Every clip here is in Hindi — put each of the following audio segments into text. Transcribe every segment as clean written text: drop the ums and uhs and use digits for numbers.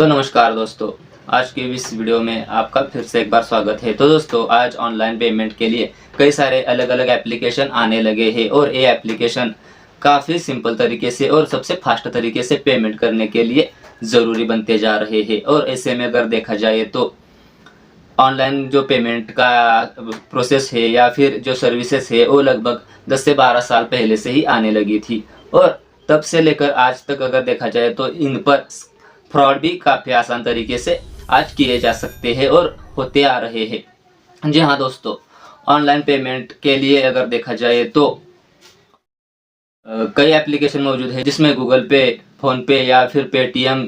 तो नमस्कार दोस्तों, आज की इस वीडियो में आपका फिर से एक बार स्वागत है। तो दोस्तों, आज ऑनलाइन पेमेंट के लिए कई सारे अलग अलग एप्लीकेशन आने लगे हैं और ये एप्लीकेशन काफ़ी सिंपल तरीके से और सबसे फास्ट तरीके से पेमेंट करने के लिए ज़रूरी बनते जा रहे हैं। और ऐसे में अगर देखा जाए तो ऑनलाइन जो पेमेंट का प्रोसेस है या फिर जो सर्विसेज है वो लगभग 10 से 12 साल पहले से ही आने लगी थी और तब से लेकर आज तक अगर देखा जाए तो इन पर फ्रॉड भी काफ़ी आसान तरीके से आज किए जा सकते हैं और होते आ रहे हैं। जी हाँ दोस्तों, ऑनलाइन पेमेंट के लिए अगर देखा जाए तो कई एप्लीकेशन मौजूद है जिसमें गूगल पे, फ़ोन पे या फिर पेटीएम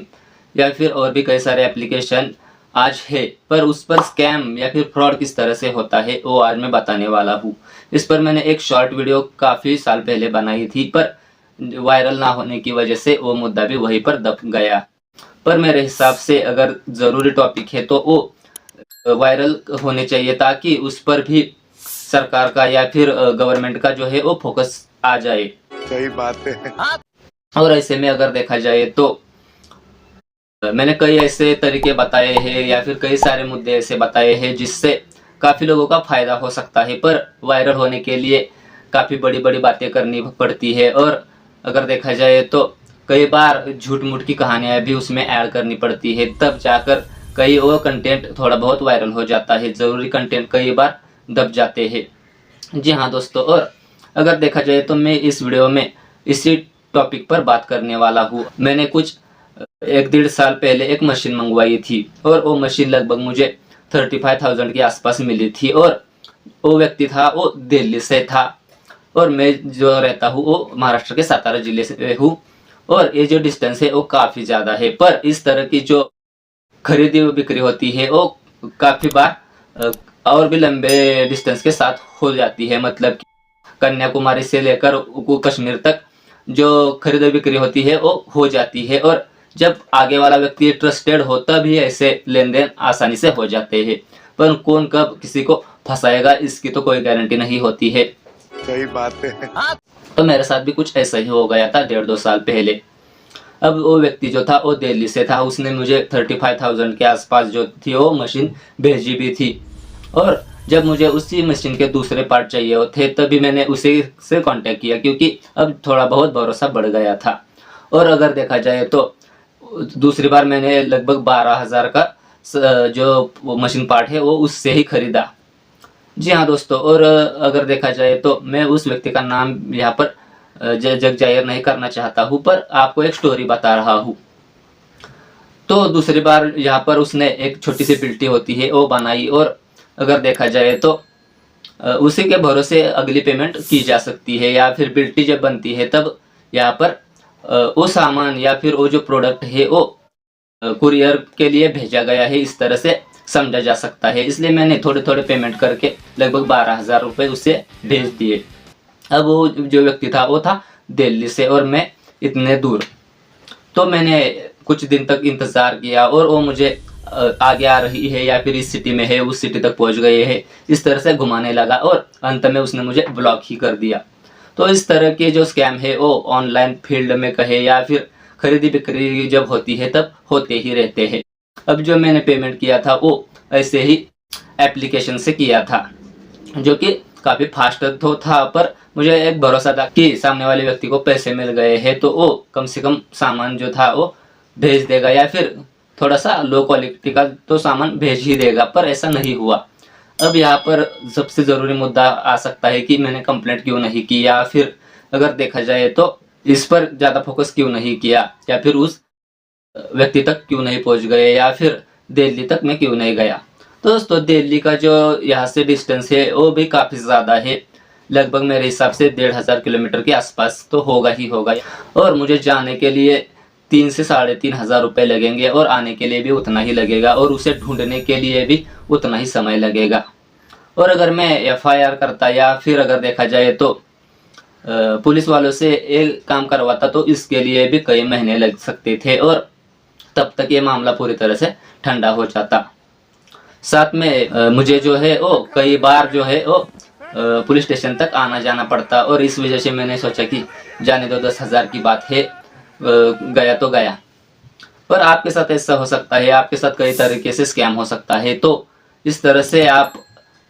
या फिर और भी कई सारे एप्लीकेशन आज है। पर उस पर स्कैम या फिर फ्रॉड किस तरह से होता है वो आज मैं बताने वाला हूँ। इस पर मैंने एक शॉर्ट वीडियो काफ़ी साल पहले बनाई थी, पर वायरल ना होने की वजह से वो मुद्दा भी वहीं पर दब गया। पर मेरे हिसाब से अगर ज़रूरी टॉपिक है तो वो वायरल होने चाहिए ताकि उस पर भी सरकार का या फिर गवर्नमेंट का जो है वो फोकस आ जाए। सही बात है। और ऐसे में अगर देखा जाए तो मैंने कई ऐसे तरीके बताए हैं या फिर कई सारे मुद्दे ऐसे बताए हैं जिससे काफ़ी लोगों का फ़ायदा हो सकता है, पर वायरल होने के लिए काफ़ी बड़ी बड़ी बातें करनी पड़ती है। और अगर देखा जाए तो कई बार झूठ मूठ की कहानियाँ भी उसमें ऐड करनी पड़ती है, तब जाकर कई वो कंटेंट थोड़ा बहुत वायरल हो जाता है। ज़रूरी कंटेंट कई बार दब जाते हैं। जी हाँ दोस्तों, और अगर देखा जाए तो मैं इस वीडियो में इसी टॉपिक पर बात करने वाला हूँ। मैंने कुछ 1-1.5 साल पहले एक मशीन मंगवाई थी और वो मशीन लगभग मुझे 35,000 के आसपास मिली थी और वो व्यक्ति था वो दिल्ली से था और मैं जो रहता हूँ वो महाराष्ट्र के सातारा जिले से हूँ और ये जो डिस्टेंस है वो काफ़ी ज़्यादा है। पर इस तरह की जो खरीदी व बिक्री होती है वो काफ़ी बार और भी लंबे डिस्टेंस के साथ हो जाती है। मतलब कि कन्याकुमारी से लेकर कश्मीर तक जो खरीद बिक्री होती है वो हो जाती है और जब आगे वाला व्यक्ति ट्रस्टेड हो तभी ऐसे लेन देन आसानी से हो जाते हैं। पर कौन कब किसी को फंसाएगा इसकी तो कोई गारंटी नहीं होती है। सही बात है। तो मेरे साथ भी कुछ ऐसा ही हो गया था 1.5-2 साल पहले। अब वो व्यक्ति जो था वो दिल्ली से था, उसने मुझे 35,000 के आसपास जो थी वो मशीन भेजी भी थी और जब मुझे उसी मशीन के दूसरे पार्ट चाहिए थे तभी मैंने उसी से कांटेक्ट किया, क्योंकि अब थोड़ा बहुत भरोसा बढ़ गया था। और अगर देखा जाए तो दूसरी बार मैंने लगभग 12,000 का जो मशीन पार्ट है वो उससे ही खरीदा। जी हाँ दोस्तों, और अगर देखा जाए तो मैं उस व्यक्ति का नाम यहाँ पर जग जाहिर नहीं करना चाहता हूँ, पर आपको एक स्टोरी बता रहा हूँ। तो दूसरी बार यहाँ पर उसने एक छोटी सी बिल्टी होती है वो बनाई और अगर देखा जाए तो उसी के भरोसे अगली पेमेंट की जा सकती है या फिर बिल्टी जब बनती है तब यहाँ पर वो सामान या फिर वो जो प्रोडक्ट है वो कुरियर के लिए भेजा गया है, इस तरह से समझा जा सकता है। इसलिए मैंने थोड़े थोड़े पेमेंट करके लगभग 12,000 रुपये उसे भेज दिए। अब वो जो व्यक्ति था वो था दिल्ली से और मैं इतने दूर। तो मैंने कुछ दिन तक इंतज़ार किया और वो मुझे आगे आ रही है या फिर इस सिटी में है उस सिटी तक पहुंच गए है, इस तरह से घुमाने लगा और अंत में उसने मुझे ब्लॉक ही कर दिया। तो इस तरह के जो स्कैम है वो ऑनलाइन फील्ड में कहे या फिर खरीदी बिक्री जब होती है तब होते ही रहते हैं। अब जो मैंने पेमेंट किया था वो ऐसे ही एप्लीकेशन से किया था जो कि काफ़ी फास्ट तो था, पर मुझे एक भरोसा था कि सामने वाले व्यक्ति को पैसे मिल गए हैं तो वो कम से कम सामान जो था वो भेज देगा या फिर थोड़ा सा लो क्वालिटी का तो सामान भेज ही देगा, पर ऐसा नहीं हुआ। अब यहाँ पर सबसे ज़रूरी मुद्दा आ सकता है कि मैंने कंप्लेंट क्यों नहीं की या फिर अगर देखा जाए तो इस पर ज़्यादा फोकस क्यों नहीं किया या फिर उस व्यक्ति तक क्यों नहीं पहुँच गए या फिर दिल्ली तक मैं क्यों नहीं गया। तो दोस्तों, दिल्ली का जो यहाँ से डिस्टेंस है वो भी काफ़ी ज़्यादा है, लगभग मेरे हिसाब से 1,500 किलोमीटर के आसपास तो होगा ही होगा और मुझे जाने के लिए 3 से 3,500 रुपये लगेंगे और आने के लिए भी उतना ही लगेगा और उसे ढूंढने के लिए भी उतना ही समय लगेगा। और अगर मैं FIR करता या फिर अगर देखा जाए तो पुलिस वालों से एक काम करवाता तो इसके लिए भी कई महीने लग सकते थे और तब तक ये मामला पूरी तरह से ठंडा हो जाता। साथ में मुझे जो है वो कई बार जो है वो पुलिस स्टेशन तक आना जाना पड़ता और इस वजह से मैंने सोचा कि जाने दो, 10,000 की बात है, गया तो गया। पर आपके साथ ऐसा हो सकता है, आपके साथ कई तरीके से स्कैम हो सकता है। तो इस तरह से आप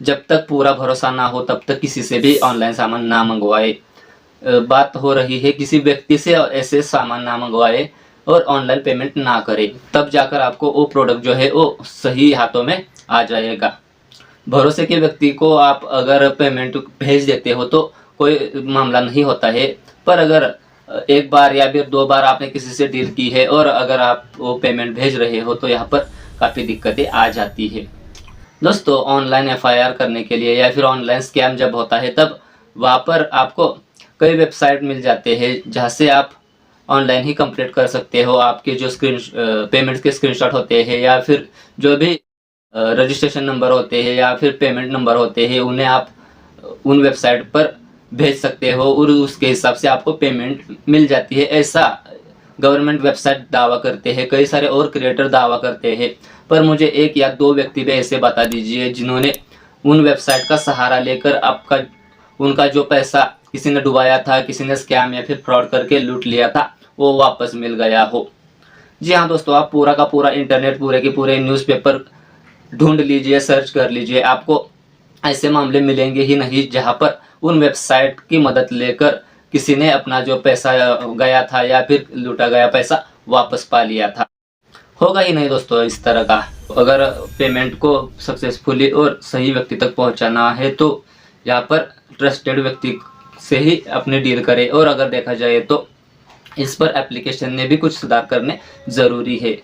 जब तक पूरा भरोसा ना हो तब तक किसी से भी ऑनलाइन सामान ना मंगवाए। बात हो रही है किसी व्यक्ति से ऐसे सामान ना मंगवाए और ऑनलाइन पेमेंट ना करें, तब जाकर आपको वो प्रोडक्ट जो है वो सही हाथों में आ जाएगा। भरोसे के व्यक्ति को आप अगर पेमेंट भेज देते हो तो कोई मामला नहीं होता है, पर अगर एक बार या फिर 2 बार आपने किसी से डील की है और अगर आप वो पेमेंट भेज रहे हो तो यहाँ पर काफ़ी दिक्कतें आ जाती है। दोस्तों, ऑनलाइन एफआईआर करने के लिए या फिर ऑनलाइन स्कैम जब होता है तब वहाँ पर आपको कई वेबसाइट मिल जाते हैं जहाँ से आप ऑनलाइन ही कंप्लीट कर सकते हो। आपके जो पेमेंट के स्क्रीनशॉट होते हैं या फिर जो भी रजिस्ट्रेशन नंबर होते हैं या फिर पेमेंट नंबर होते हैं, उन्हें आप उन वेबसाइट पर भेज सकते हो और उसके हिसाब से आपको पेमेंट मिल जाती है। ऐसा गवर्नमेंट वेबसाइट दावा करते हैं, कई सारे और क्रिएटर दावा करते हैं, पर मुझे 1 या 2 व्यक्ति भी ऐसे बता दीजिए जिन्होंने उन वेबसाइट का सहारा लेकर उनका जो पैसा किसी ने डुबाया था, किसी ने स्कैम या फिर फ्रॉड करके लूट लिया था, वो वापस मिल गया हो। जी हाँ दोस्तों, आप पूरा का पूरा इंटरनेट, पूरे के पूरे न्यूज़पेपर ढूंढ लीजिए, सर्च कर लीजिए, आपको ऐसे मामले मिलेंगे ही नहीं जहाँ पर उन वेबसाइट की मदद लेकर किसी ने अपना जो पैसा गया था या फिर लूटा गया पैसा वापस पा लिया था। होगा ही नहीं दोस्तों इस तरह का। अगर पेमेंट को सक्सेसफुली और सही व्यक्ति तक पहुंचाना है तो यहाँ पर ट्रस्टेड व्यक्ति से ही अपनी डील करें। और अगर देखा जाए तो इस पर एप्लीकेशन ने भी कुछ सुधार करने ज़रूरी है।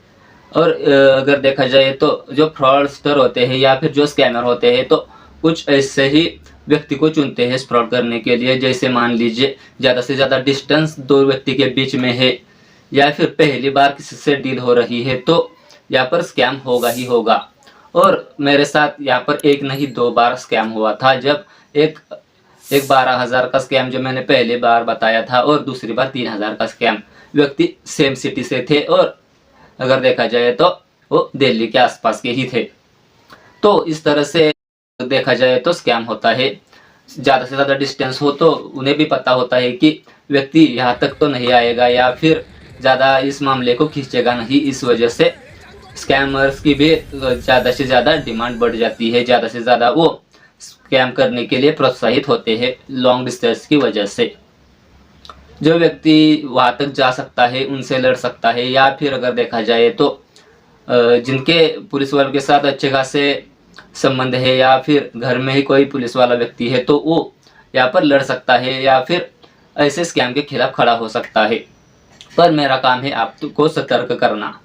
और अगर देखा जाए तो जो फ्रॉडस्टर होते हैं या फिर जो स्कैमर होते हैं तो कुछ ऐसे ही व्यक्ति को चुनते हैं फ्रॉड करने के लिए। जैसे मान लीजिए ज़्यादा से ज़्यादा डिस्टेंस 2 व्यक्ति के बीच में है या फिर पहली बार किसी से डील हो रही है तो यहाँ पर स्कैम होगा ही होगा। और मेरे साथ यहाँ पर 1 नहीं 2 बार स्कैम हुआ था। जब एक 12,000 का स्कैम जो मैंने पहली बार बताया था और दूसरी बार 3,000 का स्कैम, व्यक्ति सेम सिटी से थे और अगर देखा जाए तो वो दिल्ली के आसपास के ही थे। तो इस तरह से देखा जाए तो स्कैम होता है। ज़्यादा से ज़्यादा डिस्टेंस हो तो उन्हें भी पता होता है कि व्यक्ति यहाँ तक तो नहीं आएगा या फिर ज़्यादा इस मामले को खींचेगा नहीं। इस वजह से स्कैमर्स की भी ज़्यादा से ज़्यादा डिमांड बढ़ जाती है, ज़्यादा से ज़्यादा वो स्कैम करने के लिए प्रोत्साहित होते हैं लॉन्ग डिस्टेंस की वजह से। जो व्यक्ति वहाँ तक जा सकता है उनसे लड़ सकता है, या फिर अगर देखा जाए तो जिनके पुलिस वालों के साथ अच्छे खासे संबंध है या फिर घर में ही कोई पुलिस वाला व्यक्ति है तो वो यहाँ पर लड़ सकता है या फिर ऐसे स्कैम के खिलाफ खड़ा हो सकता है। पर मेरा काम है आपको सतर्क करना।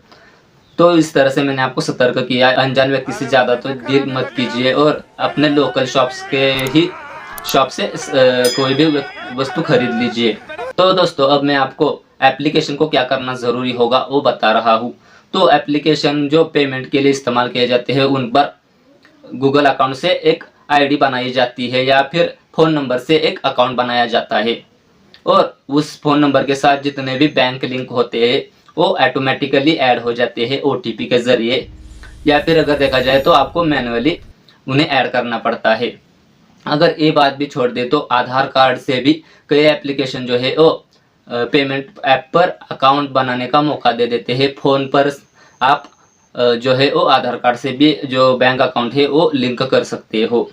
तो इस तरह से मैंने आपको सतर्क किया। अनजान व्यक्ति से ज़्यादा तो डील मत कीजिए और अपने लोकल शॉप से कोई भी वस्तु खरीद लीजिए। तो दोस्तों, अब मैं आपको एप्लीकेशन को क्या करना ज़रूरी होगा वो बता रहा हूँ। तो एप्लीकेशन जो पेमेंट के लिए इस्तेमाल किए जाते हैं उन पर गूगल अकाउंट से एक आईडी बनाई जाती है या फिर फ़ोन नंबर से एक अकाउंट बनाया जाता है और उस फ़ोन नंबर के साथ जितने भी बैंक लिंक होते हैं वो ऑटोमेटिकली ऐड हो जाते हैं ओटीपी के ज़रिए, या फिर अगर देखा जाए तो आपको मैनुअली उन्हें ऐड करना पड़ता है। अगर ये बात भी छोड़ दे तो आधार कार्ड से भी कई एप्लीकेशन जो है वो पेमेंट ऐप पर अकाउंट बनाने का मौका दे देते हैं। फ़ोन पर आप जो है वो आधार कार्ड से भी जो बैंक अकाउंट है वो लिंक कर सकते हो।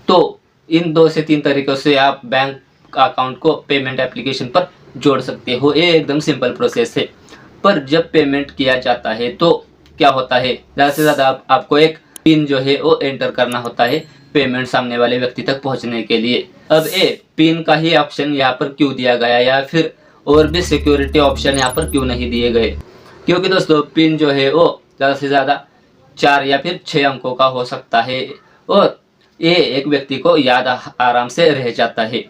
तो इन 2 से 3 तरीक़ों से आप बैंक अकाउंट को पेमेंट एप्लीकेशन पर जोड़ सकते हो। ये एकदम सिंपल प्रोसेस है। पर जब पेमेंट किया जाता है तो क्या होता है, ज़्यादा से ज़्यादा आपको एक पिन जो है वो एंटर करना होता है पेमेंट सामने वाले व्यक्ति तक पहुंचने के लिए। अब ये पिन का ही ऑप्शन यहाँ पर क्यों दिया गया या फिर और भी सिक्योरिटी ऑप्शन यहाँ पर क्यों नहीं दिए गए? क्योंकि दोस्तों पिन जो है वो ज़्यादा से ज़्यादा 4 या फिर 6 अंकों का हो सकता है और ये एक व्यक्ति को याद आराम से रह जाता है।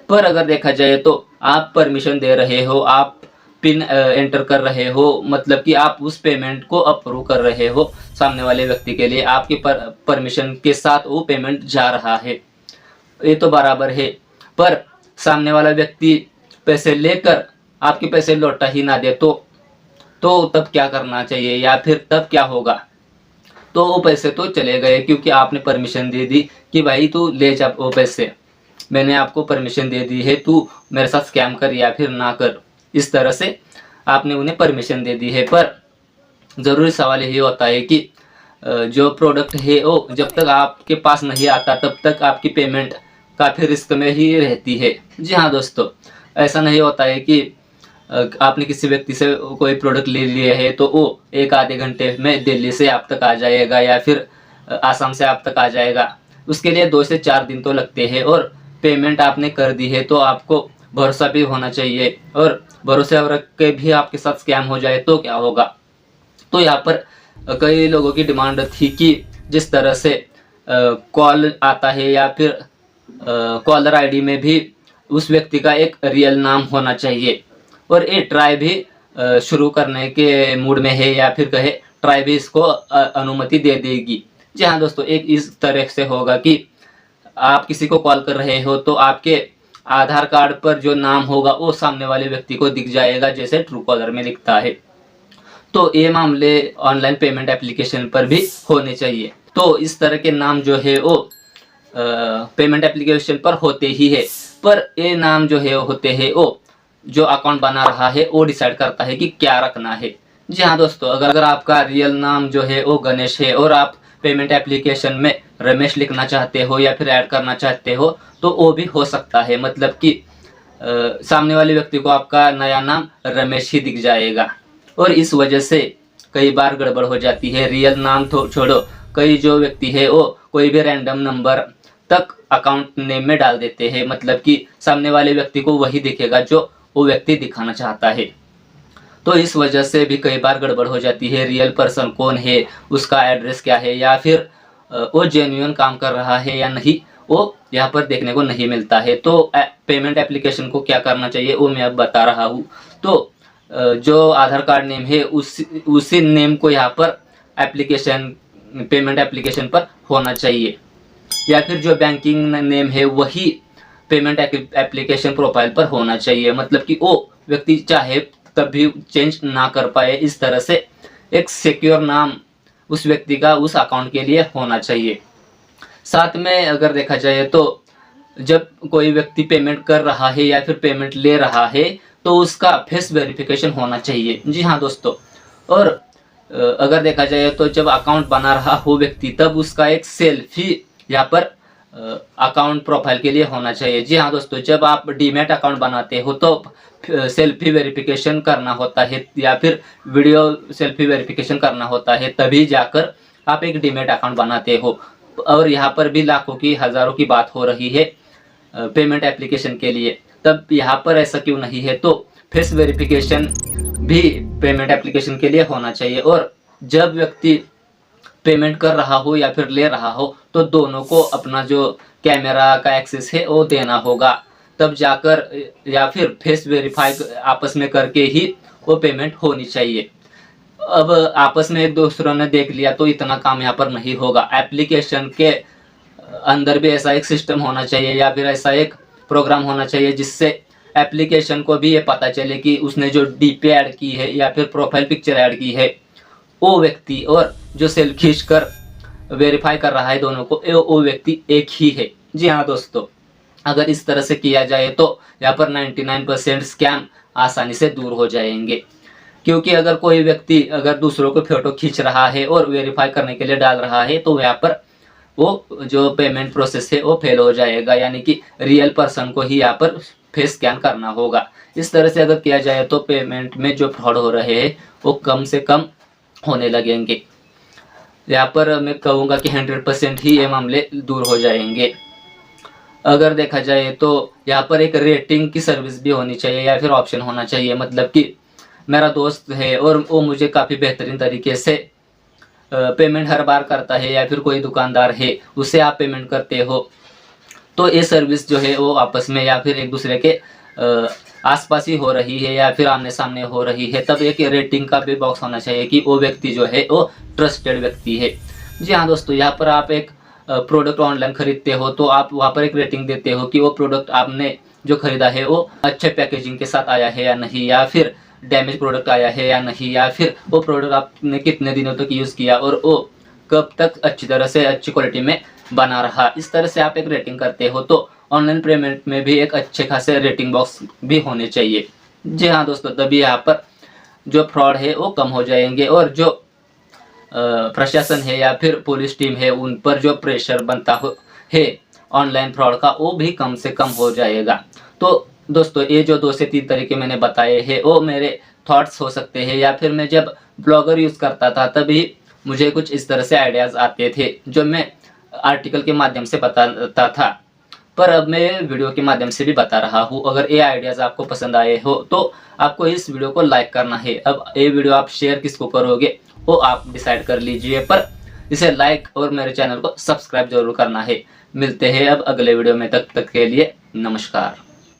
पर अगर देखा जाए तो आप परमिशन दे रहे हो, आप पिन एंटर कर रहे हो, मतलब कि आप उस पेमेंट को अप्रूव कर रहे हो सामने वाले व्यक्ति के लिए, आपकी परमिशन के साथ वो पेमेंट जा रहा है, ये तो बराबर है। पर सामने वाला व्यक्ति पैसे लेकर आपके पैसे लौटा ही ना दे तो तब क्या करना चाहिए या फिर तब क्या होगा? तो वो पैसे तो चले गए क्योंकि आपने परमिशन दे दी कि भाई तू ले जा वो पैसे, मैंने आपको परमिशन दे दी है, तू मेरे साथ स्कैम कर या फिर ना कर। इस तरह से आपने उन्हें परमिशन दे दी है। पर ज़रूरी सवाल यही होता है कि जो प्रोडक्ट है वो जब तक आपके पास नहीं आता तब तक आपकी पेमेंट काफ़ी रिस्क में ही रहती है। जी हाँ दोस्तों, ऐसा नहीं होता है कि आपने किसी व्यक्ति से कोई प्रोडक्ट ले लिया है तो वो 1 आधे घंटे में दिल्ली से आप तक आ जाएगा या फिर आसाम से आप तक आ जाएगा। उसके लिए 2 से 4 दिन तो लगते हैं और पेमेंट आपने कर दी है तो आपको भरोसा भी होना चाहिए, और भरोसे रख के भी आपके साथ स्कैम हो जाए तो क्या होगा। तो यहाँ पर कई लोगों की डिमांड थी कि जिस तरह से कॉल आता है या फिर कॉलर आईडी में भी उस व्यक्ति का एक रियल नाम होना चाहिए, और ये ट्राई भी शुरू करने के मूड में है या फिर कहे ट्राई भी इसको अनुमति दे देगी। जी हाँ दोस्तों, एक इस तरह से होगा कि आप किसी को कॉल कर रहे हो तो आपके आधार कार्ड पर जो नाम होगा वो सामने वाले व्यक्ति को दिख जाएगा जैसे ट्रू कॉलर में दिखता है। तो ये मामले ऑनलाइन पेमेंट एप्लीकेशन पर भी होने चाहिए। तो इस तरह के नाम जो है वो पेमेंट एप्लीकेशन पर होते ही है, पर ये नाम जो है होते हैं वो जो अकाउंट बना रहा है वो डिसाइड करता है कि क्या रखना है। जी हाँ दोस्तों, अगर आपका रियल नाम जो है वो गणेश है और आप पेमेंट एप्लीकेशन में रमेश लिखना चाहते हो या फिर ऐड करना चाहते हो तो वो भी हो सकता है, मतलब कि सामने वाले व्यक्ति को आपका नया नाम रमेश ही दिख जाएगा, और इस वजह से कई बार गड़बड़ हो जाती है। रियल नाम तो छोड़ो, कई जो व्यक्ति है वो कोई भी रैंडम नंबर तक अकाउंट नेम में डाल देते हैं, मतलब कि सामने वाले व्यक्ति को वही दिखेगा जो वो व्यक्ति दिखाना चाहता है। तो इस वजह से भी कई बार गड़बड़ हो जाती है। रियल पर्सन कौन है, उसका एड्रेस क्या है, या फिर वो जेन्युइन काम कर रहा है या नहीं, वो यहाँ पर देखने को नहीं मिलता है। तो पेमेंट एप्लीकेशन को क्या करना चाहिए वो मैं अब बता रहा हूँ। तो जो आधार कार्ड नेम है उसी नेम को यहाँ पर पेमेंट एप्लीकेशन पर होना चाहिए, या फिर जो बैंकिंग नेम है वही पेमेंट एप्लीकेशन प्रोफाइल पर होना चाहिए, मतलब कि वो व्यक्ति चाहे तब भी चेंज ना कर पाए। इस तरह से एक सिक्योर नाम उस व्यक्ति का उस अकाउंट के लिए होना चाहिए। साथ में अगर देखा जाए तो जब कोई व्यक्ति पेमेंट कर रहा है या फिर पेमेंट ले रहा है तो उसका फेस वेरिफिकेशन होना चाहिए। जी हाँ दोस्तों, और अगर देखा जाए तो जब अकाउंट बना रहा हो व्यक्ति तब उसका एक सेल्फी यहाँ पर अकाउंट प्रोफाइल के लिए होना चाहिए। जी हाँ दोस्तों, जब आप डीमैट अकाउंट बनाते हो तो सेल्फी वेरिफिकेशन करना होता है या फिर वीडियो सेल्फी वेरिफिकेशन करना होता है, तभी जाकर आप एक डीमैट अकाउंट बनाते हो। और यहाँ पर भी लाखों की हज़ारों की बात हो रही है पेमेंट एप्लीकेशन के लिए, तब यहाँ पर ऐसा क्यों नहीं है। तो फेस वेरिफिकेशन भी पेमेंट एप्लीकेशन के लिए होना चाहिए, और जब व्यक्ति पेमेंट कर रहा हो या फिर ले रहा हो तो दोनों को अपना जो कैमरा का एक्सेस है वो देना होगा, तब जाकर या फिर फेस वेरीफाई आपस में करके ही वो पेमेंट होनी चाहिए। अब आपस में एक दूसरों ने देख लिया तो इतना काम यहाँ पर नहीं होगा। एप्लीकेशन के अंदर भी ऐसा एक सिस्टम होना चाहिए या फिर ऐसा एक प्रोग्राम होना चाहिए जिससे एप्लीकेशन को भी ये पता चले कि उसने जो डीपी ऐड की है या फिर प्रोफाइल पिक्चर ऐड की है वो व्यक्ति और जो सेल्फ खींच कर वेरीफाई कर रहा है दोनों को वो व्यक्ति एक ही है। जी हाँ दोस्तों, अगर इस तरह से किया जाए तो यहाँ पर 99% स्कैम आसानी से दूर हो जाएंगे, क्योंकि अगर कोई व्यक्ति अगर दूसरों को फोटो खींच रहा है और वेरीफाई करने के लिए डाल रहा है तो यहाँ पर वो जो पेमेंट प्रोसेस है वो फेल हो जाएगा, यानी कि रियल पर्सन को ही यहाँ पर फेस स्कैन करना होगा। इस तरह से अगर किया जाए तो पेमेंट में जो फ्रॉड हो रहे हैं वो कम से कम होने लगेंगे। यहाँ पर मैं कहूँगा कि 100% ही ये मामले दूर हो जाएंगे। अगर देखा जाए तो यहाँ पर एक रेटिंग की सर्विस भी होनी चाहिए या फिर ऑप्शन होना चाहिए, मतलब कि मेरा दोस्त है और वो मुझे काफ़ी बेहतरीन तरीके से पेमेंट हर बार करता है, या फिर कोई दुकानदार है उससे आप पेमेंट करते हो, तो ये सर्विस जो है वो आपस में या फिर एक दूसरे के आसपास ही हो रही है या फिर आमने सामने हो रही है, तब एक रेटिंग का भी बॉक्स होना चाहिए कि वो व्यक्ति जो है वो ट्रस्टेड व्यक्ति है। जी हाँ दोस्तों, यहाँ पर आप एक प्रोडक्ट ऑनलाइन खरीदते हो तो आप वहाँ पर एक रेटिंग देते हो कि वो प्रोडक्ट आपने जो खरीदा है वो अच्छे पैकेजिंग के साथ आया है या नहीं, या फिर डैमेज प्रोडक्ट आया है या नहीं, या फिर वो प्रोडक्ट आपने कितने दिनों तक यूज़ किया और वो कब तक अच्छी तरह से अच्छी क्वालिटी में बना रहा। इस तरह से आप एक रेटिंग करते हो, तो ऑनलाइन पेमेंट में भी एक अच्छे खासे रेटिंग बॉक्स भी होने चाहिए। जी हाँ दोस्तों, तभी यहाँ पर जो फ्रॉड है वो कम हो जाएंगे और जो प्रशासन है या फिर पुलिस टीम है उन पर जो प्रेशर बनता है ऑनलाइन फ्रॉड का, वो भी कम से कम हो जाएगा। तो दोस्तों ये जो 2 से 3 तरीके मैंने बताए हैं वो मेरे थॉट्स हो सकते हैं, या फिर मैं जब ब्लॉगर यूज़ करता था तभी मुझे कुछ इस तरह से आइडियाज़ आते थे जो मैं आर्टिकल के माध्यम से बताता था, पर अब मैं वीडियो के माध्यम से भी बता रहा हूँ। अगर ये आइडियाज़ आपको पसंद आए हो तो आपको इस वीडियो को लाइक करना है। अब ये वीडियो आप शेयर किसको करोगे वो आप डिसाइड कर लीजिए, पर इसे लाइक और मेरे चैनल को सब्सक्राइब जरूर करना है। मिलते हैं अब अगले वीडियो में, तब तक के लिए नमस्कार।